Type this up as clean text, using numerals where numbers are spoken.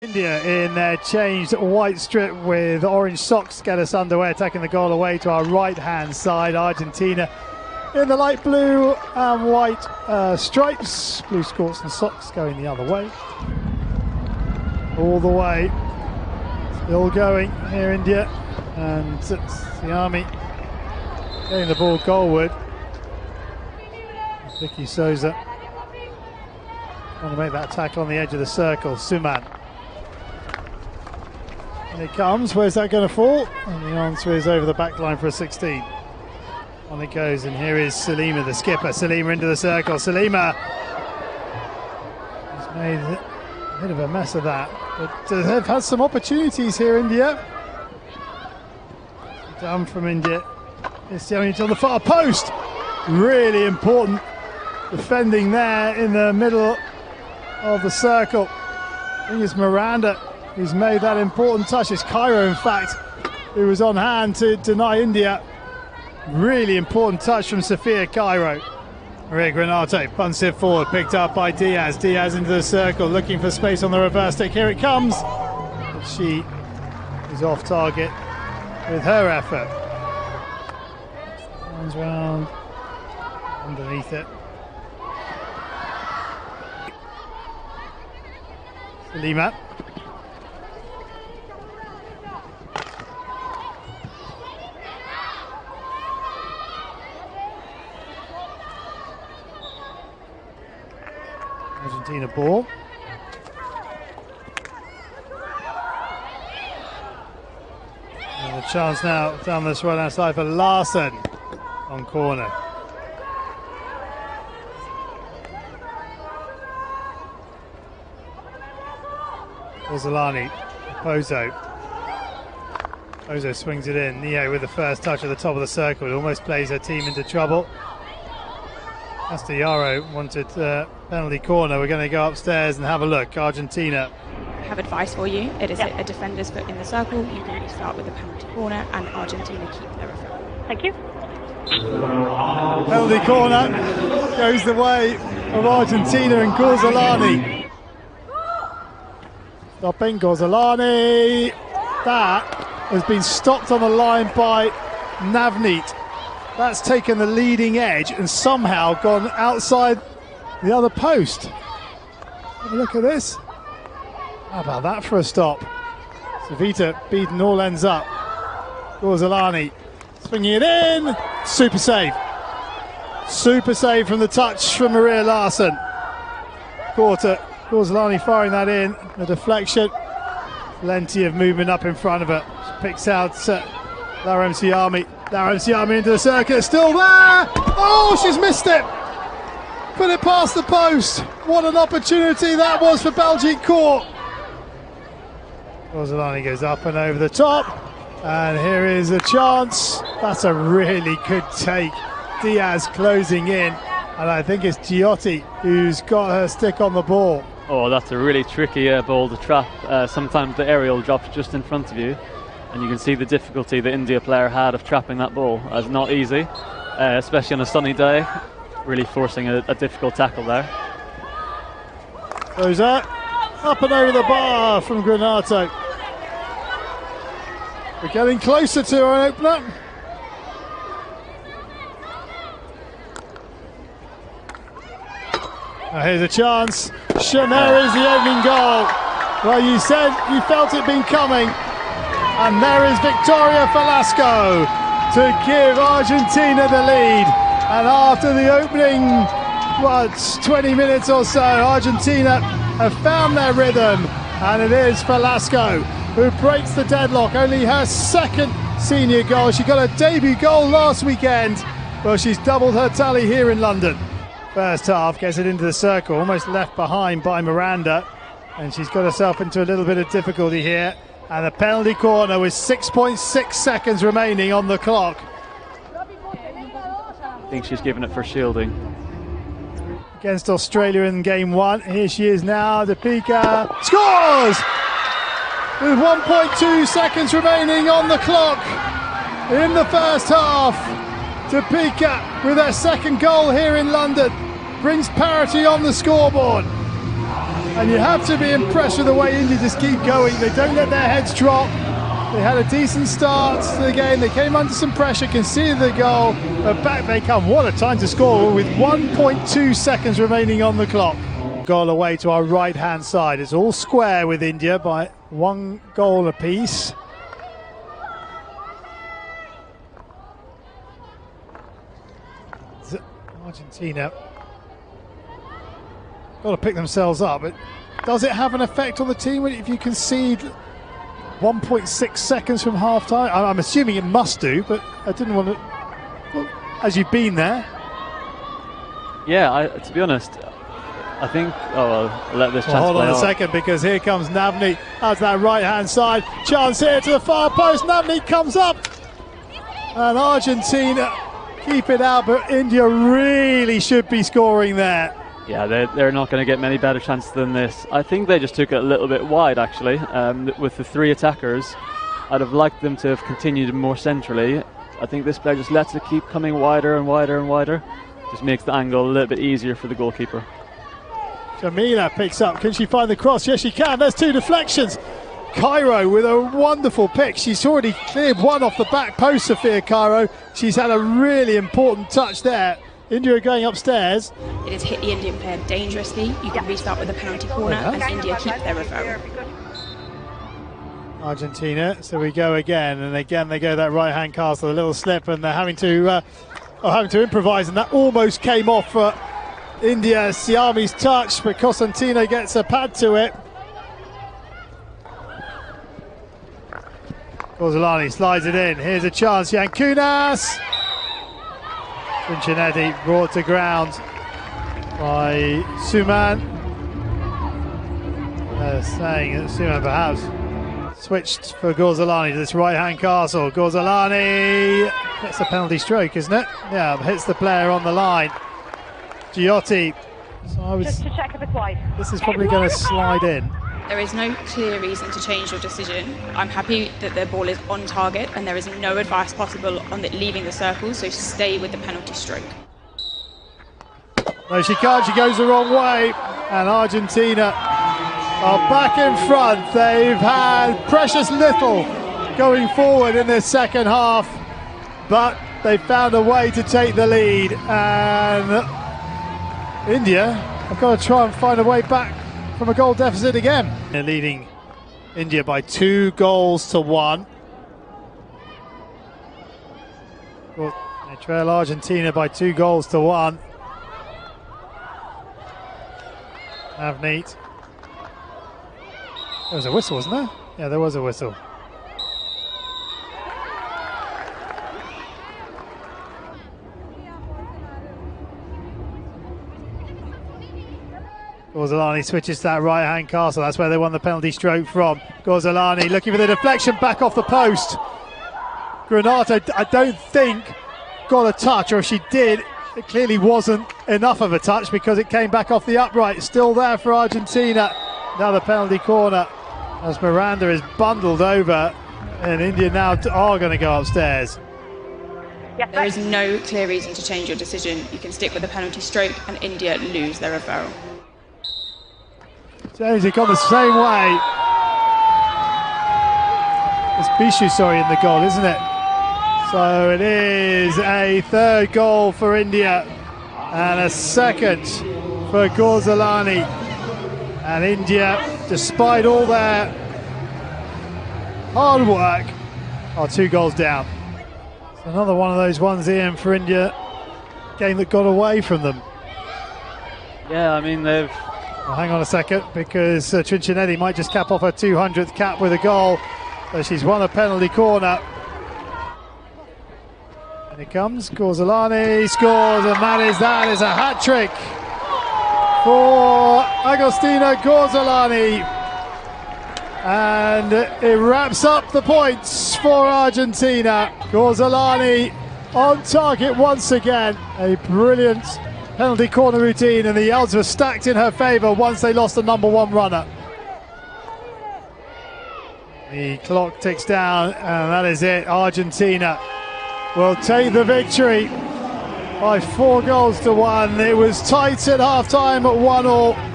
India in their changed white strip with orange socks get us underway, taking the goal away to our right hand side. Argentina in the light blue and white stripes, blue skorts and socks going the other way. All the way, still going here India, and Siami getting the ball goalward. Vicky Souza trying to make that tackle on the edge of the circle. Suman. And it comes, where's that going to fall? And the answer is over the back line for a 16. On it goes, and here is Salima, the skipper. Salima into the circle. Salima has made a bit of a mess of that, but they've had some opportunities here, India. Down from India. It's on the far post. Really important defending there in the middle of the circle. I think it's Miranda who's made that important touch. It's Cairo, in fact, who was on hand to deny India. Really important touch from Sofia Cairo. Maria Granato punts it forward, picked up by Diaz. Diaz into the circle, looking for space on the reverse stick. Here it comes. But she is off target with her effort. Runs round underneath it. Salima. Argentina ball. And a chance now down this right hand side for Larson on corner. Ozolani, Pozo. Pozo swings it in. Neo with the first touch at the top of the circle. It almost plays her team into trouble. Castellaro wanted penalty corner. We're going to go upstairs and have a look. Argentina. I have advice for you. It is a defender's foot in the circle. You can start with the penalty corner, and Argentina keep their referral. Thank you. Penalty corner goes the way of Argentina and Ghazalani. Stopping Ghazalani. That has been stopped on the line by Navneet. That's taken the leading edge and somehow gone outside the other post. Have a look at this. How about that for a stop? Savita beaten all ends up. Ghazalani swinging it in. Super save. Super save from the touch from Maria Larsson. Quarter. Ghazalani firing that in. A deflection. Plenty of movement up in front of her. She picks out Larem Siami. Larem Siami into the circle. It's still there. Oh, she's missed it. Put it past the post. What an opportunity that was for Baljeet Kaur. Ghazalani goes up and over the top. And here is a chance. That's a really good take. Diaz closing in. And I think it's Giotti who's got her stick on the ball. Oh, that's a really tricky ball to trap. Sometimes the aerial drops just in front of you, and you can see the difficulty the India player had of trapping that ball. It's not easy, especially on a sunny day. Really forcing a difficult tackle there. Goes up and over the bar from Granato. We're getting closer to our opener. Now here's a chance. Chanel is the opening goal. Well, you said you felt it been coming. And there is Victoria Velasco to give Argentina the lead. And after the opening, 20 minutes or so, Argentina have found their rhythm. And it is Velasco who breaks the deadlock. Only her second senior goal. She got a debut goal last weekend. Well, she's doubled her tally here in London. First half gets it into the circle, almost left behind by Miranda, and she's got herself into a little bit of difficulty here. And a penalty corner with 6.6 seconds remaining on the clock. I think she's given it for shielding. Against Australia in game one. Here she is now, Deepika scores! With 1.2 seconds remaining on the clock in the first half. Deepika with her second goal here in London brings parity on the scoreboard. And you have to be impressed with the way India just keep going. They don't let their heads drop. They had a decent start to the game. They came under some pressure, conceded the goal, but back they come. What a time to score with 1.2 seconds remaining on the clock. Goal away to our right-hand side. It's all square with India by 1 goal apiece. Argentina got to pick themselves up, but does it have an effect on the team if you concede 1.6 seconds from half time? I'm assuming it must do, but I didn't want to. Well, as you've been there. Yeah, to be honest, I think. Oh, well, I'll let this chance Hold play on a second, because here comes Navneet as that right hand side. Chance here to the far post. Navneet comes up, and Argentina keep it out, but India really should be scoring there. Yeah, they're not going to get many better chances than this. I think they just took it a little bit wide, actually, with the 3 attackers. I'd have liked them to have continued more centrally. I think this player just lets it keep coming wider and wider and wider. Just makes the angle a little bit easier for the goalkeeper. Jamila picks up. Can she find the cross? Yes, she can. There's 2 deflections. Cairo with a wonderful pick. She's already cleared one off the back post, Sophia Cairo. She's had a really important touch there. India are going upstairs. It has hit the Indian player dangerously. You can restart with a penalty corner, and India keep their referral. Argentina, so we go again, and again they go that right-hand cast with a little slip, and they're having to improvise, and that almost came off for India. Siami's touch, but Cosentino gets a pad to it. Gorzolani slides it in. Here's a chance. Yankunas. Cincinnati brought to ground by Suman. Saying that Suman perhaps switched for Gorzolani to this right-hand castle. Gorzolani gets a penalty stroke, isn't it? Yeah, hits the player on the line. Giotti. So just to check if it's wide. This is probably going to slide in. There is no clear reason to change your decision. I'm happy that the ball is on target and there is no advice possible on it leaving the circle, so stay with the penalty stroke. No, she can't. She goes the wrong way, and Argentina are back in front. They've had precious little going forward in this second half, but they found a way to take the lead, and India have got to try and find a way back from a goal deficit again. They're leading India by 2 goals to 1. Well, they trail Argentina by 2 goals to 1. Navneet. There was a whistle, wasn't there? Yeah, there was a whistle. Gorzolani switches to that right-hand castle. That's where they won the penalty stroke from. Gorzolani looking for the deflection back off the post. Granato, I don't think, got a touch, or if she did, it clearly wasn't enough of a touch because it came back off the upright. Still there for Argentina. Now the penalty corner as Miranda is bundled over, and India now are going to go upstairs. There is no clear reason to change your decision. You can stick with the penalty stroke and India lose their referral. James, it gone the same way. It's Bishu, in the goal, isn't it? So it is a 3rd goal for India and a 2nd for Gorzolani. And India, despite all their hard work, are 2 goals down. It's another one of those ones, Ian, for India. Game that got away from them. Yeah, I mean, they've... Well, hang on a second, because Cincinnati might just cap off her 200th cap with a goal. So she's won a penalty corner. And it comes, Gorzolani scores, and that is a hat-trick for Agostina Gorzolani. And it wraps up the points for Argentina. Gorzolani on target once again. A brilliant penalty corner routine, and the odds were stacked in her favour once they lost the number 1 runner. The clock ticks down, and that is it. Argentina will take the victory by 4 goals to 1. It was tight at half time at 1-1.